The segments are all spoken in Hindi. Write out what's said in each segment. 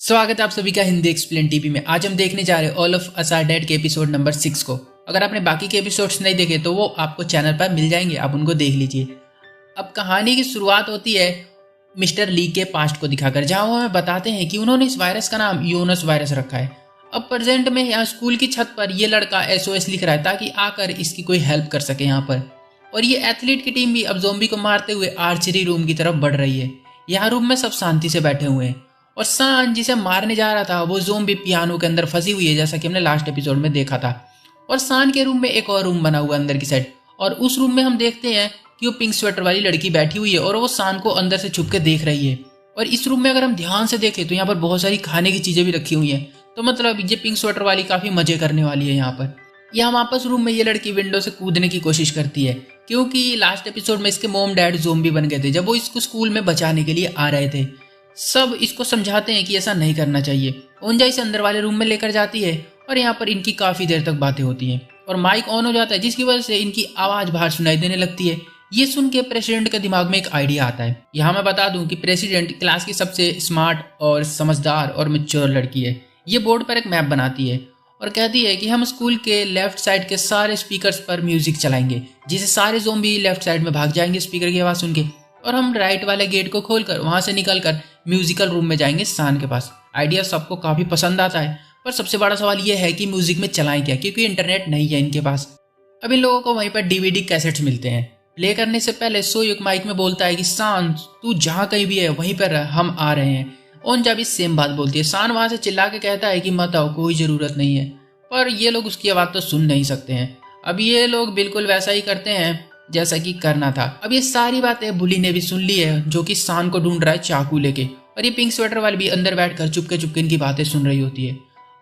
स्वागत है आप सभी का हिंदी एक्सप्लेन टीवी में। आज हम देखने जा रहे हैं All of Us Are Dead के एपिसोड नंबर 6 को। अगर आपने बाकी के एपिसोड्स नहीं देखे तो वो आपको चैनल पर मिल जाएंगे, आप उनको देख लीजिए। अब कहानी की शुरुआत होती है मिस्टर ली के पास्ट को दिखाकर, जहां वो हमें बताते हैं कि उन्होंने इस वायरस का नाम योनस वायरस रखा है। अब प्रेजेंट में यहाँ स्कूल की छत पर ये लड़का SOS लिख रहा है ताकि आकर इसकी कोई हेल्प कर सके यहाँ पर। और ये एथलीट की टीम भी अब ज़ोंबी को मारते हुए आर्चरी रूम की तरफ बढ़ रही है। यहाँ रूम में सब शांति से बैठे हुए हैं और सान जिसे मारने जा रहा था वो ज़ोंबी पियानो के अंदर फंसी हुई है, जैसा कि हमने लास्ट एपिसोड में देखा था। और सान के रूम में एक और रूम बना हुआ अंदर की साइड, और उस रूम में हम देखते हैं कि वो पिंक स्वेटर वाली लड़की बैठी हुई है और वो सान को अंदर से छुप के देख रही है। और इस रूम में अगर हम ध्यान से देखें तो यहाँ पर बहुत सारी खाने की चीज़ें भी रखी हुई हैं, तो मतलब ये पिंक स्वेटर वाली काफ़ी मजे करने वाली है यहाँ पर। यहाँ वापस रूम में ये लड़की विंडो से कूदने की कोशिश करती है, क्योंकि लास्ट एपिसोड में इसके मोम डैड ज़ोंबी बन गए थे जब वो इसको स्कूल में बचाने के लिए आ रहे थे। सब इसको समझाते हैं कि ऐसा नहीं करना चाहिए। ओंजा इसे अंदर वाले रूम में लेकर जाती है और यहाँ पर इनकी काफ़ी देर तक बातें होती हैं और माइक ऑन हो जाता है, जिसकी वजह से इनकी आवाज़ बाहर सुनाई देने लगती है। ये सुन के प्रेसिडेंट के दिमाग में एक आइडिया आता है। यहाँ मैं बता दूं कि प्रेसिडेंट क्लास की सबसे स्मार्ट और समझदार और मैच्योर लड़की है। ये बोर्ड पर एक मैप बनाती है और कहती है कि हम स्कूल के लेफ्ट साइड के सारे स्पीकर्स पर म्यूजिक चलाएंगे, जिससे सारे ज़ोंबी लेफ्ट साइड में भाग जाएंगे स्पीकर की आवाज़ सुन के, और हम राइट वाले गेट को खोलकर वहां से निकलकर म्यूजिकल रूम में जाएंगे सान के पास। आइडिया सबको काफ़ी पसंद आता है, पर सबसे बड़ा सवाल यह है कि म्यूजिक में चलाएं क्या, क्योंकि इंटरनेट नहीं है इनके पास। अब इन लोगों को वहीं पर DVD कैसेट्स मिलते हैं। प्ले करने से पहले सोयुक माइक में बोलता है कि सान तू जहाँ कहीं भी है वहीं पर हम आ रहे हैं। ओंजा भी सेम बात बोलती है। सान वहां से चिल्ला के कहता है कि मत आओ, कोई ज़रूरत नहीं है, पर ये लोग उसकी आवाज़ तो सुन नहीं सकते हैं। अब ये लोग बिल्कुल वैसा ही करते हैं जैसा कि करना था। अब ये सारी बातें बुली ने भी सुन ली है, जो कि सान को ढूंढ रहा है चाकू लेके, और ये पिंक स्वेटर वाली भी अंदर बैठकर चुपके चुपके इनकी बातें सुन रही होती है।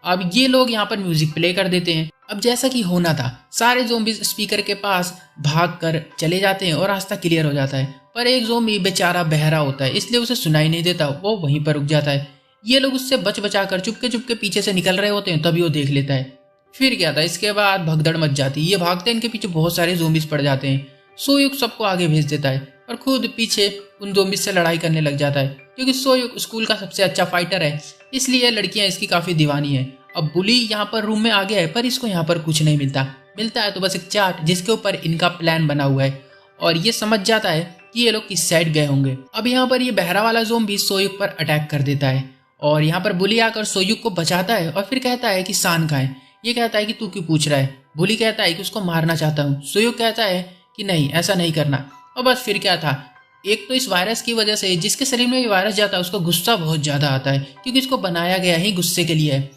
अब ये लोग यहाँ पर म्यूजिक प्ले कर देते हैं। अब जैसा कि होना था, सारे ज़ोंबीज स्पीकर के पास भाग कर चले जाते हैं और रास्ता क्लियर हो जाता है, पर एक ज़ोंबी बेचारा बहरा होता है, इसलिए उसे सुनाई नहीं देता, वो वहीं पर रुक जाता है। ये लोग उससे बच बचा कर चुपके चुपके पीछे से निकल रहे होते हैं, तभी वो देख लेता है। फिर क्या था, इसके बाद भगदड़ मच जाती है। ये भागते हैं, इनके पीछे बहुत सारे ज़ोंबीज पड़ जाते हैं। सोयुक सबको आगे भेज देता है और खुद पीछे उन ज़ोंबीज से लड़ाई करने लग जाता है, क्योंकि सोयुक स्कूल का सबसे अच्छा फाइटर है, इसलिए लड़कियां इसकी काफ़ी दीवानी है। अब बुली यहाँ पर रूम में आ गया है, पर इसको यहाँ पर कुछ नहीं मिलता है तो बस एक चार्ट जिसके ऊपर इनका प्लान बना हुआ है, और ये समझ जाता है कि ये लोग किस साइड गए होंगे। अब यहाँ पर ये बहरा वाला ज़ोंबी सोयुक पर अटैक कर देता है और यहाँ पर बुली आकर सोयुक को बचाता है और फिर कहता है कि सान कहाँ है। ये कहता है कि तू क्यों पूछ रहा है। बुली कहता है कि उसको मारना चाहता हूँ। सोयुक कहता है कि नहीं, ऐसा नहीं करना। और बस फिर क्या था, एक तो इस वायरस की वजह से जिसके शरीर में ये वायरस जाता है उसको गुस्सा बहुत ज़्यादा आता है, क्योंकि इसको बनाया गया ही गुस्से के लिए है।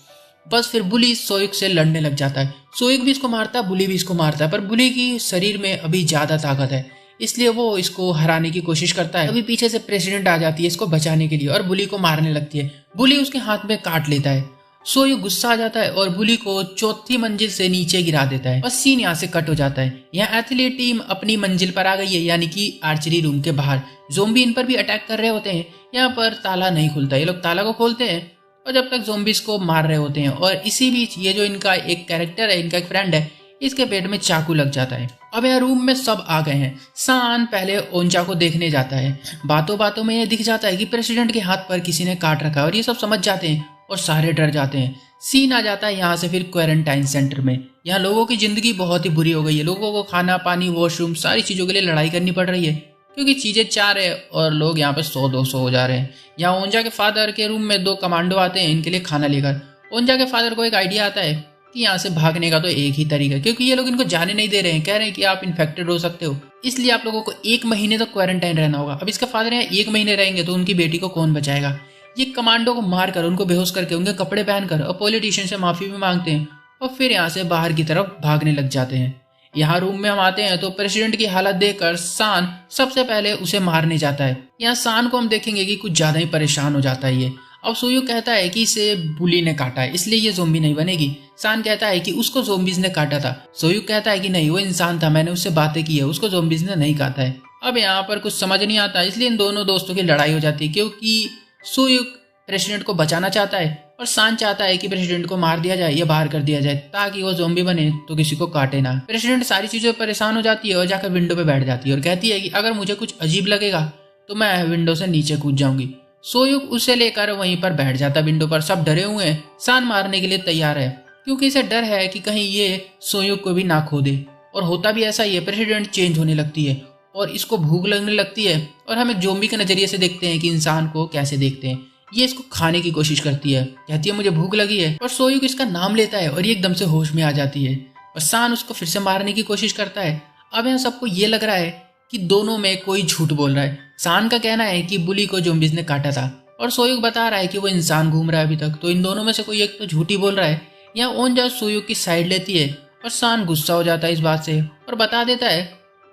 बस फिर बुली सोयुक से लड़ने लग जाता है। सोयुक भी इसको मारता है, बुली भी इसको मारता है, पर बुली की शरीर में अभी ज़्यादा ताकत है, इसलिए वो इसको हराने की कोशिश करता है। अभी पीछे से प्रेसिडेंट आ जाती है इसको बचाने के लिए और बुली को मारने लगती है। बुली उसके हाथ में काट लेता है। सोयुक गुस्सा आ जाता है और बुली को चौथी मंजिल से नीचे गिरा देता है और सीन यहाँ से कट हो जाता है। यहाँ एथलीट टीम अपनी मंजिल पर आ गई है, यानी कि आर्चरी रूम के बाहर। ज़ोंबी इन पर भी अटैक कर रहे होते हैं। यहाँ पर ताला नहीं खुलता, ये लोग ताला को खोलते हैं और जब तक ज़ोंबीज को मार रहे होते हैं, और इसी बीच ये जो इनका एक कैरेक्टर है, इनका एक फ्रेंड है, इसके पेट में चाकू लग जाता है। अब यहाँ रूम में सब आ गए हैं। सान पहले ओंजा को देखने जाता है। बातों बातों में ये दिख जाता है कि प्रेसिडेंट के हाथ पर किसी ने काट रखा है, और ये सब समझ जाते हैं और सारे डर जाते हैं। सीन आ जाता है यहाँ से फिर क्वारंटाइन सेंटर में। यहाँ लोगों की ज़िंदगी बहुत ही बुरी हो गई है। लोगों को खाना पानी वॉशरूम सारी चीज़ों के लिए लड़ाई करनी पड़ रही है, क्योंकि चीज़ें चार है और लोग यहाँ पे 100-200 हो जा रहे हैं। यहाँ ओंजा के फादर के रूम में 2 कमांडो आते हैं इनके लिए खाना लेकर। ओंजा के फादर को एक आइडिया आता है कि यहाँ से भागने का तो एक ही तरीका है, क्योंकि ये लोग इनको जाने नहीं दे रहे हैं, कह रहे हैं कि आप इन्फेक्टेड हो सकते हो, इसलिए आप लोगों को 1 महीने तक क्वारंटाइन रहना होगा। अब इसके फादर यहाँ 1 महीने रहेंगे तो उनकी बेटी को कौन बचाएगा। ये कमांडो को मारकर उनको बेहोश करके उनके कपड़े पहनकर और पॉलिटिशियन से माफ़ी भी मांगते हैं और फिर यहाँ से बाहर की तरफ भागने लग जाते हैं। यहाँ रूम में हम आते हैं तो प्रेसिडेंट की हालत देखकर सान सबसे पहले उसे मारने जाता है। यहाँ सान को हम देखेंगे कि कुछ ज़्यादा ही परेशान हो जाता है ये। अब सोयुक कहता है कि इसे बुली ने काटा है, इसलिए ये ज़ोंबी नहीं बनेगी। सान कहता है कि उसको ज़ोंबीज ने काटा था। सोयुक कहता है कि नहीं, वो इंसान था, मैंने उससे बातें की है, उसको ज़ोंबीज ने नहीं काटा है। अब यहाँ पर कुछ समझ नहीं आता, इसलिए इन दोनों दोस्तों की लड़ाई हो जाती है, क्योंकि सोयुक प्रेसिडेंट को बचाना चाहता है और सान चाहता है कि प्रेसिडेंट को मार दिया जाए या बाहर कर दिया जाए, ताकि वो ज़ोंबी बने तो किसी को काटे ना। प्रेसिडेंट सारी चीज़ों पर परेशान हो जाती है और जाकर विंडो पे बैठ जाती है और कहती है कि अगर मुझे कुछ अजीब लगेगा तो मैं विंडो से नीचे कूद जाऊंगी। सोयुक उसे लेकर वहीं पर बैठ जाता विंडो पर। सब डरे हुए हैं, सान मारने के लिए तैयार है क्योंकि इसे डर है कि कहीं ये सोयुक को भी ना खो दे। और होता भी ऐसा ही है, प्रेसिडेंट चेंज होने लगती है और इसको भूख लगने लगती है और हम एक ज़ोंबी के नज़रिए से देखते हैं कि इंसान को कैसे देखते हैं। ये इसको खाने की कोशिश करती है, कहती है मुझे भूख लगी है, और सोयुक इसका नाम लेता है और ये एकदम से होश में आ जाती है और सान उसको फिर से मारने की कोशिश करता है। अब यहाँ सबको ये लग रहा है कि दोनों में कोई झूठ बोल रहा है। सान का कहना है कि बुली को ज़ोंबीज़ ने काटा था और सोयुक बता रहा है कि वो इंसान घूम रहा है अभी तक, तो इन दोनों में से कोई एक तो झूठी बोल रहा है। यहाँ ओंजा सोयुक की साइड लेती है और सान गुस्सा हो जाता है इस बात से और बता देता है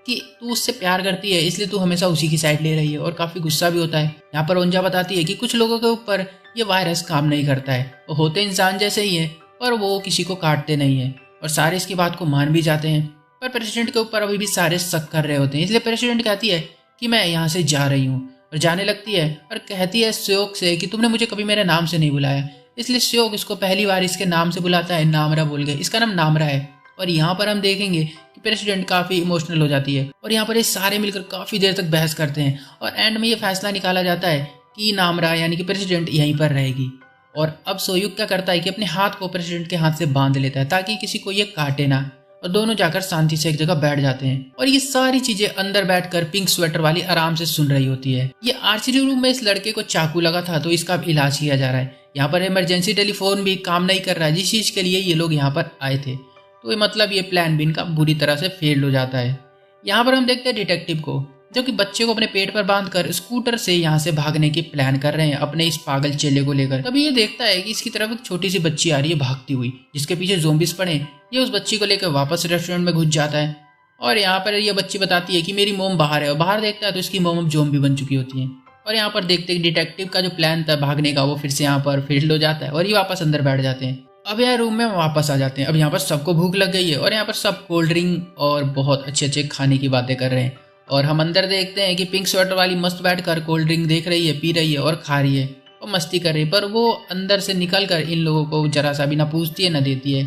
कि तू उससे प्यार करती है इसलिए तू हमेशा उसी की साइड ले रही है, और काफ़ी गुस्सा भी होता है। यहाँ पर ओंजा बताती है कि कुछ लोगों के ऊपर ये वायरस काम नहीं करता है, वो होते इंसान जैसे ही है पर वो किसी को काटते नहीं है, और सारे इसकी बात को मान भी जाते हैं। पर प्रेसिडेंट के ऊपर अभी भी सारे शक कर रहे होते हैं, इसलिए प्रेसिडेंट कहती है कि मैं यहाँ से जा रही हूँ, और जाने लगती है और कहती है श्योक से कि तुमने मुझे कभी मेरे नाम से नहीं बुलाया। इसलिए श्योक इसको पहली बार इसके नाम से बुलाता है, नामरा बोल के। इसका नाम नामरा है। और यहाँ पर हम देखेंगे कि प्रेसिडेंट काफ़ी इमोशनल हो जाती है और यहाँ पर ये सारे मिलकर काफ़ी देर तक बहस करते हैं और एंड में ये फैसला निकाला जाता है कि नामरा यानी कि प्रेसिडेंट यहीं पर रहेगी। और अब सोयुक क्या करता है कि अपने हाथ को प्रेसिडेंट के हाथ से बांध लेता है ताकि किसी को ये काटे ना, और दोनों जाकर शांति से एक जगह बैठ जाते हैं। और ये सारी चीजें अंदर बैठकर पिंक स्वेटर वाली आराम से सुन रही होती है। ये आर्चरी रूम में इस लड़के को चाकू लगा था तो इसका अब इलाज किया जा रहा है। यहाँ पर इमरजेंसी टेलीफोन भी काम नहीं कर रहा है जिस चीज के लिए ये लोग यहाँ पर आए थे, तो मतलब ये प्लान भी इनका बुरी तरह से फेल हो जाता है। यहाँ पर हम देखते हैं डिटेक्टिव को जो कि बच्चे को अपने पेट पर बांधकर स्कूटर से यहाँ से भागने की प्लान कर रहे हैं अपने इस पागल चेले को लेकर। तभी ये देखता है कि इसकी तरफ एक छोटी सी बच्ची आ रही है भागती हुई जिसके पीछे ज़ोंबीज पड़े। ये उस बच्ची को लेकर वापस रेस्टोरेंट में घुस जाता है और यहाँ पर ये बच्ची बताती है कि मेरी मोम बाहर है, और बाहर देखता है तो इसकी मोम अब ज़ोंबी बन चुकी होती है। और यहाँ पर देखते हैं डिटेक्टिव का जो प्लान था भागने का वो फिर से यहाँ पर फेल हो जाता है और ये वापस अंदर बैठ जाते हैं। अब यहाँ रूम में वापस आ जाते हैं। अब यहाँ पर सबको भूख लग गई है और यहाँ पर सब कोल्ड ड्रिंक और बहुत अच्छे अच्छे खाने की बातें कर रहे हैं। और हम अंदर देखते हैं कि पिंक स्वेटर वाली मस्त बैठकर कोल्ड ड्रिंक देख रही है, पी रही है और खा रही है और मस्ती कर रही है, पर वो अंदर से निकल कर इन लोगों को जरा सा भी ना पूछती है ना देती है।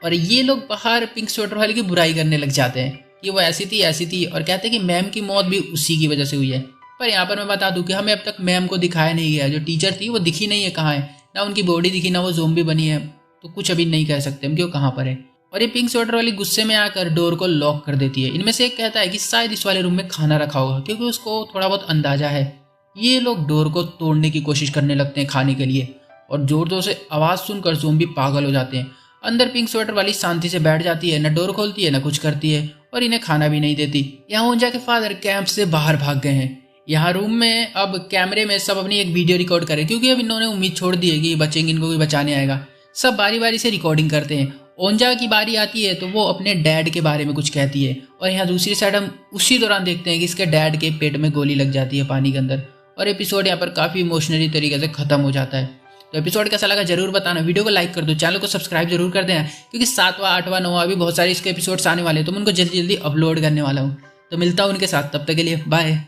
और ये लोग बाहर पिंक स्वेटर वाली की बुराई करने लग जाते हैं कि वो ऐसी थी और कहते हैं कि मैम की मौत भी उसी की वजह से हुई है। पर यहाँ पर मैं बता दूं कि हमें अब तक मैम को दिखाया नहीं गया, जो टीचर थी वो दिखी नहीं है कहाँ है, ना उनकी बॉडी दिखी ना वो ज़ोंबी बनी है, तो कुछ अभी नहीं कह सकते हम कि वो कहाँ पर है। और ये पिंक स्वेटर वाली गुस्से में आकर डोर को लॉक कर देती है। इनमें से एक कहता है कि शायद इस वाले रूम में खाना रखा होगा क्योंकि उसको थोड़ा बहुत अंदाजा है। ये लोग डोर को तोड़ने की कोशिश करने लगते हैं खाने के लिए और जोर जोर से आवाज़ सुनकर ज़ोंबी पागल हो जाते हैं। अंदर पिंक स्वेटर वाली शांति से बैठ जाती है, न डोर खोलती है न कुछ करती है और इन्हें खाना भी नहीं देती। यहाँ ओंजा के फादर कैंप से बाहर भाग गए हैं। यहाँ रूम में अब कैमरे में सब अपनी एक वीडियो रिकॉर्ड करें क्योंकि अब इन्होंने उम्मीद छोड़ दी है कि बचेंगे, इनको कोई बचाने आएगा। सब बारी बारी से रिकॉर्डिंग करते हैं। ओंजा की बारी आती है तो वो अपने डैड के बारे में कुछ कहती है और यहाँ दूसरी साइड हम उसी दौरान देखते हैं कि इसके डैड के पेट में गोली लग जाती है पानी के अंदर, और एपिसोड यहाँ पर काफ़ी इमोशनली तरीके से ख़त्म हो जाता है। तो एपिसोड कैसा लगा जरूर बताना, वीडियो को लाइक कर दो, चैनल को सब्सक्राइब जरूर कर देना क्योंकि 7वां 8वां 9वां भी बहुत सारे इसके एपिसोड्स आने वाले हैं तो मैं उनको जल्दी जल्दी अपलोड करने वाला हूँ। तो मिलता हूँ उनके साथ, तब तक के लिए बाय।